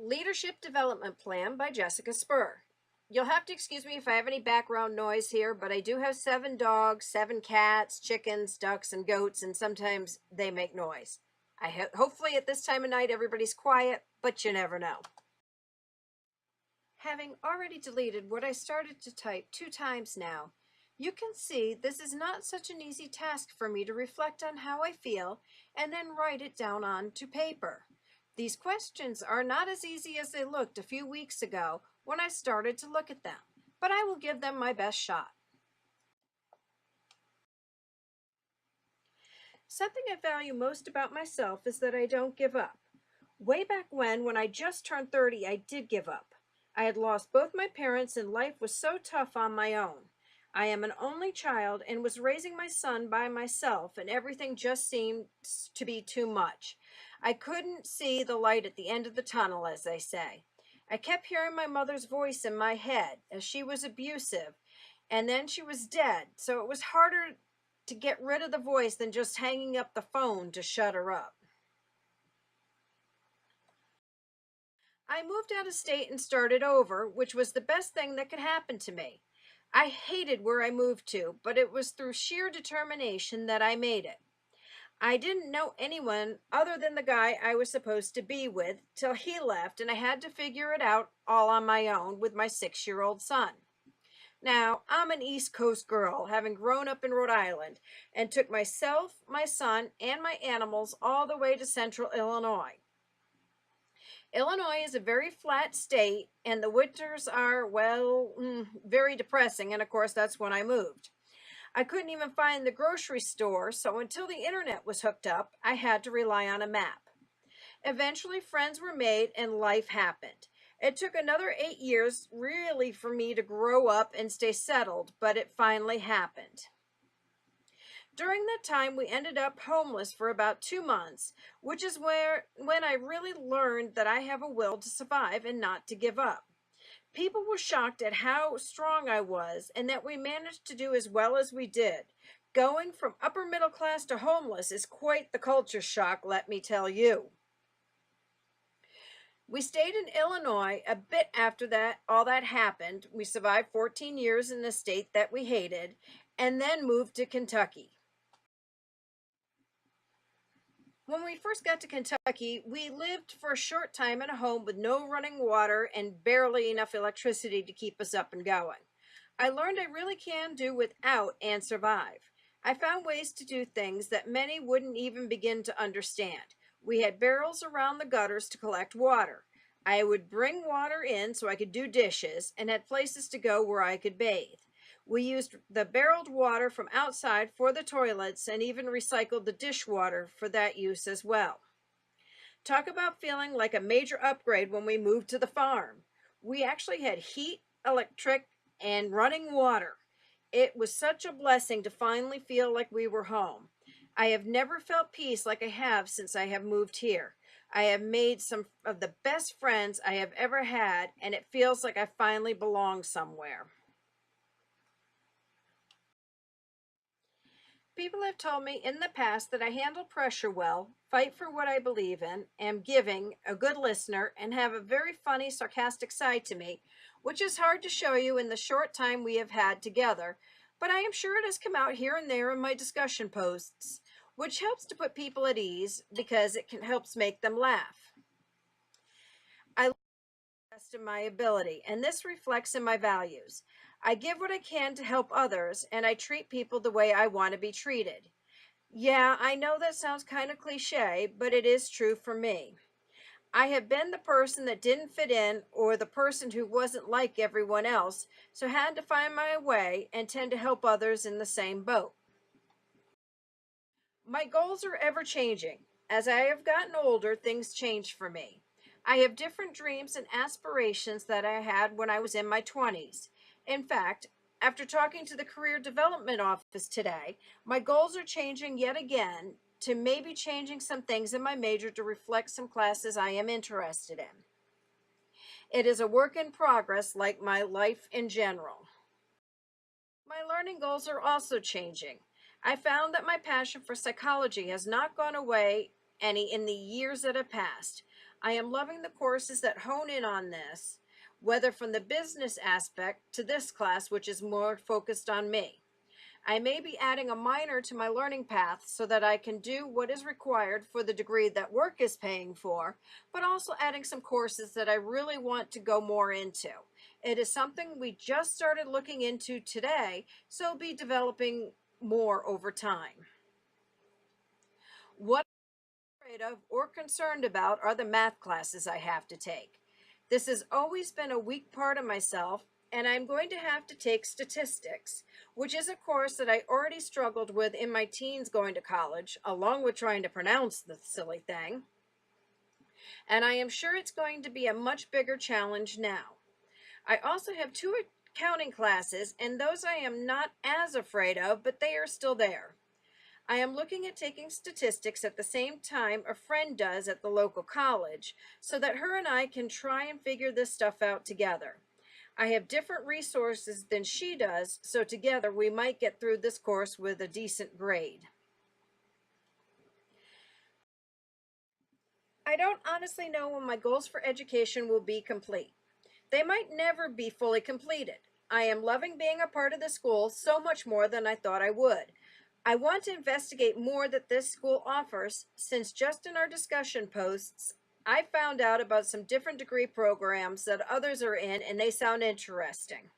Leadership Development Plan by Jessica Spur. You'll have to excuse me if I have any background noise here, but I do have 7 dogs, 7 cats, chickens, ducks, and goats, and sometimes they make noise. Hopefully at this time of night everybody's quiet, but you never know. Having already deleted what I started to type 2 times now, you can see this is not such an easy task for me to reflect on how I feel and then write it down onto paper. These questions are not as easy as they looked a few weeks ago when I started to look at them, but I will give them my best shot. Something I value most about myself is that I don't give up. Way back when I just turned 30, I did give up. I had lost both my parents and life was so tough on my own. I am an only child and was raising my son by myself, and everything just seemed to be too much. I couldn't see the light at the end of the tunnel, as they say. I kept hearing my mother's voice in my head as she was abusive, and then she was dead, so it was harder to get rid of the voice than just hanging up the phone to shut her up. I moved out of state and started over, which was the best thing that could happen to me. I hated where I moved to, but it was through sheer determination that I made it. I didn't know anyone other than the guy I was supposed to be with till he left, and I had to figure it out all on my own with my 6-year-old son. Now, I'm an East Coast girl, having grown up in Rhode Island, and took myself, my son, and my animals all the way to central Illinois. Illinois is a very flat state, and the winters are, well, very depressing, and of course, that's when I moved. I couldn't even find the grocery store, so until the internet was hooked up, I had to rely on a map. Eventually, friends were made and life happened. It took another 8 years, really, for me to grow up and stay settled, but it finally happened. During that time, we ended up homeless for about 2 months, which is when I really learned that I have a will to survive and not to give up. People were shocked at how strong I was and that we managed to do as well as we did. Going from upper middle class to homeless is quite the culture shock, let me tell you. We stayed in Illinois a bit after all that happened. We survived 14 years in a state that we hated and then moved to Kentucky. When we first got to Kentucky, we lived for a short time in a home with no running water and barely enough electricity to keep us up and going. I learned I really can do without and survive. I found ways to do things that many wouldn't even begin to understand. We had barrels around the gutters to collect water. I would bring water in so I could do dishes and had places to go where I could bathe. We used the barreled water from outside for the toilets and even recycled the dishwater for that use as well. Talk about feeling like a major upgrade when we moved to the farm. We actually had heat, electric, and running water. It was such a blessing to finally feel like we were home. I have never felt peace like I have since I have moved here. I have made some of the best friends I have ever had, and it feels like I finally belong somewhere. People have told me in the past that I handle pressure well, fight for what I believe in, am giving, a good listener, and have a very funny, sarcastic side to me, which is hard to show you in the short time we have had together, but I am sure it has come out here and there in my discussion posts, which helps to put people at ease because it helps make them laugh. I live the best of my ability, and this reflects in my values. I give what I can to help others, and I treat people the way I want to be treated. Yeah, I know that sounds kind of cliche, but it is true for me. I have been the person that didn't fit in or the person who wasn't like everyone else, so had to find my way and tend to help others in the same boat. My goals are ever changing. As I have gotten older, things change for me. I have different dreams and aspirations that I had when I was in my 20s. In fact, after talking to the Career Development Office today, my goals are changing yet again to maybe changing some things in my major to reflect some classes I am interested in. It is a work in progress, like my life in general. My learning goals are also changing. I found that my passion for psychology has not gone away any in the years that have passed. I am loving the courses that hone in on this, whether from the business aspect to this class, which is more focused on me. I may be adding a minor to my learning path so that I can do what is required for the degree that work is paying for, but also adding some courses that I really want to go more into. It is something we just started looking into today, so I'll be developing more over time. What I'm afraid of or concerned about are the math classes I have to take. This has always been a weak part of myself, and I'm going to have to take statistics, which is a course that I already struggled with in my teens going to college, along with trying to pronounce the silly thing. And I am sure it's going to be a much bigger challenge now. I also have two accounting classes, and those I am not as afraid of, but they are still there. I am looking at taking statistics at the same time a friend does at the local college so that her and I can try and figure this stuff out together. I have different resources than she does, so together we might get through this course with a decent grade. I don't honestly know when my goals for education will be complete. They might never be fully completed. I am loving being a part of the school so much more than I thought I would. I want to investigate more that this school offers, since just in our discussion posts, I found out about some different degree programs that others are in and they sound interesting.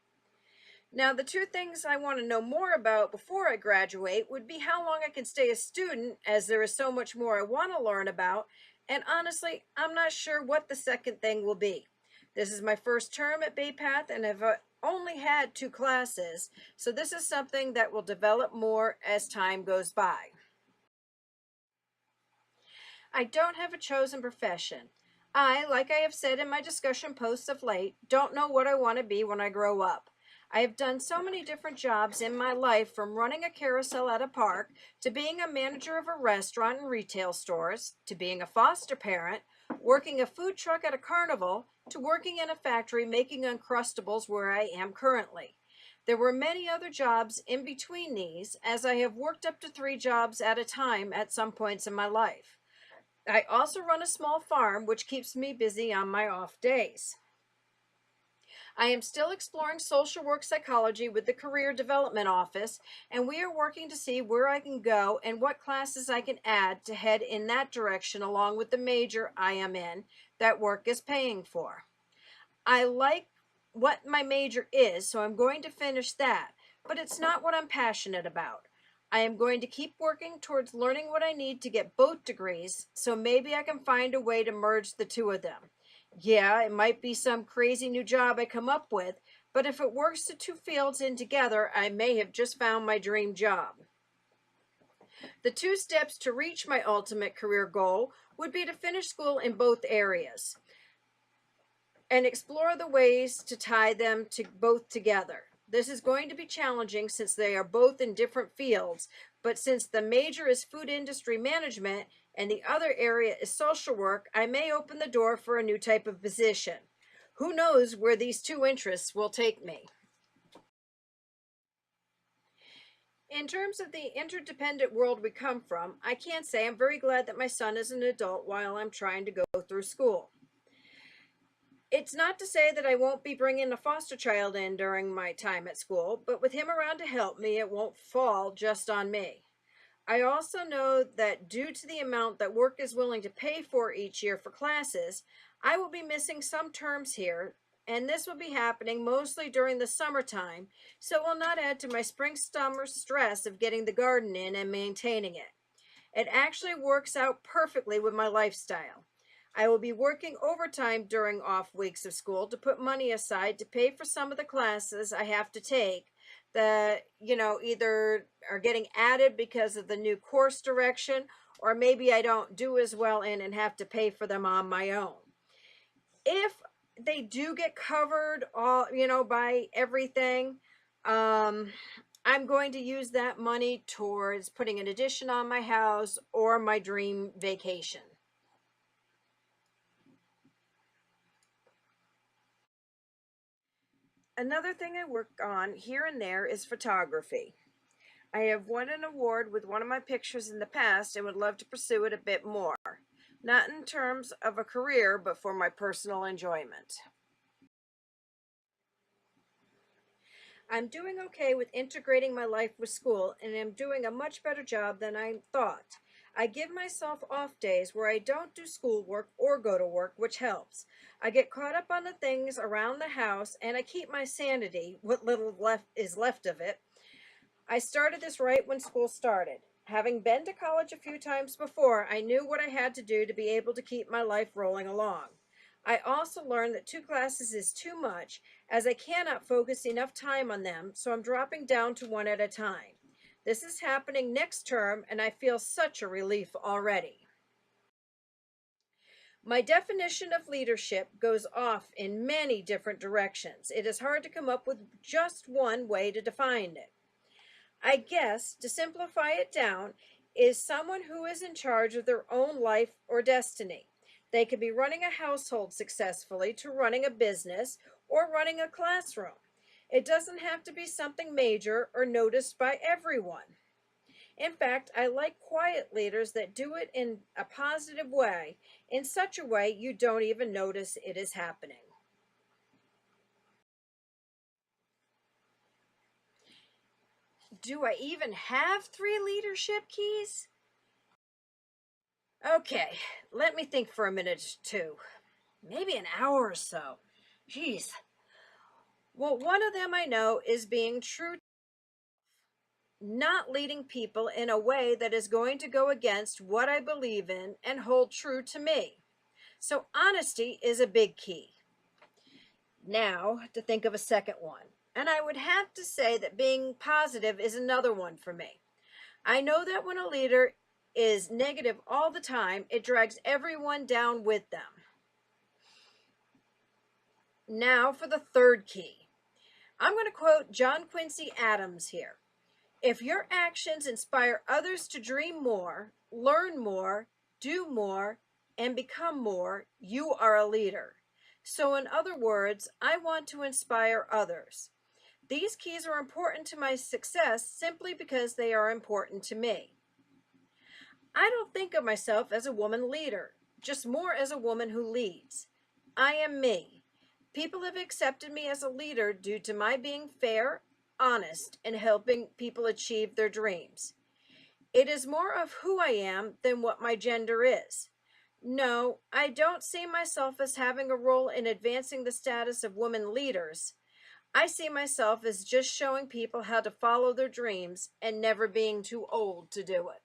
Now, the two things I want to know more about before I graduate would be how long I can stay a student, as there is so much more I want to learn about, and honestly, I'm not sure what the second thing will be. This is my first term at Bay Path and have only had two classes, so this is something that will develop more as time goes by. I don't have a chosen profession. I, like I have said in my discussion posts of late, don't know what I want to be when I grow up. I have done so many different jobs in my life, from running a carousel at a park, to being a manager of a restaurant and retail stores, to being a foster parent, working a food truck at a carnival, to working in a factory making Uncrustables where I am currently. There were many other jobs in between these, as I have worked up to 3 jobs at a time at some points in my life. I also run a small farm, which keeps me busy on my off days. I am still exploring social work psychology with the Career Development Office, and we are working to see where I can go and what classes I can add to head in that direction along with the major I am in that work is paying for. I like what my major is, so I'm going to finish that, but it's not what I'm passionate about. I am going to keep working towards learning what I need to get both degrees, so maybe I can find a way to merge the two of them. Yeah, it might be some crazy new job I come up with, but if it works the two fields in together, I may have just found my dream job. The two steps to reach my ultimate career goal would be to finish school in both areas and explore the ways to tie them to both together. This is going to be challenging since they are both in different fields, but since the major is food industry management and the other area is social work, I may open the door for a new type of position. Who knows where these two interests will take me? In terms of the interdependent world we come from, I can't say I'm very glad that my son is an adult while I'm trying to go through school. It's not to say that I won't be bringing a foster child in during my time at school, but with him around to help me, it won't fall just on me. I also know that due to the amount that work is willing to pay for each year for classes, I will be missing some terms here, and this will be happening mostly during the summertime, so it will not add to my spring-summer stress of getting the garden in and maintaining it. It actually works out perfectly with my lifestyle. I will be working overtime during off weeks of school to put money aside to pay for some of the classes I have to take that, either are getting added because of the new course direction, or maybe I don't do as well in and have to pay for them on my own. If they do get covered all, by everything, I'm going to use that money towards putting an addition on my house or my dream vacation. Another thing I work on here and there is photography. I have won an award with one of my pictures in the past and would love to pursue it a bit more. not in terms of a career, but for my personal enjoyment. I'm doing okay with integrating my life with school, and I'm doing a much better job than I thought. I give myself off days where I don't do schoolwork or go to work, which helps. I get caught up on the things around the house and I keep my sanity, what little left is left of it. I started this right when school started. Having been to college a few times before, I knew what I had to do to be able to keep my life rolling along. I also learned that two classes is too much, as I cannot focus enough time on them, so I'm dropping down to one at a time. This is happening next term, and I feel such a relief already. My definition of leadership goes off in many different directions. It is hard to come up with just one way to define it. I guess, to simplify it down, is someone who is in charge of their own life or destiny. They could be running a household successfully, to running a business, or running a classroom. It doesn't have to be something major or noticed by everyone. In fact, I like quiet leaders that do it in a positive way, in such a way you don't even notice it is happening. Do I even have three leadership keys? Okay, let me think for a minute or two. Maybe an hour or so. Jeez. Well, one of them I know is being true, not leading people in a way that is going to go against what I believe in and hold true to me. So, honesty is a big key. Now, to think of a second one. And I would have to say that being positive is another one for me. I know that when a leader is negative all the time, it drags everyone down with them. Now for the third key. I'm going to quote John Quincy Adams here. If your actions inspire others to dream more, learn more, do more, and become more, you are a leader. So, in other words, I want to inspire others. These keys are important to my success simply because they are important to me. I don't think of myself as a woman leader, just more as a woman who leads. I am me. People have accepted me as a leader due to my being fair, honest, and helping people achieve their dreams. It is more of who I am than what my gender is. No, I don't see myself as having a role in advancing the status of women leaders. I see myself as just showing people how to follow their dreams and never being too old to do it.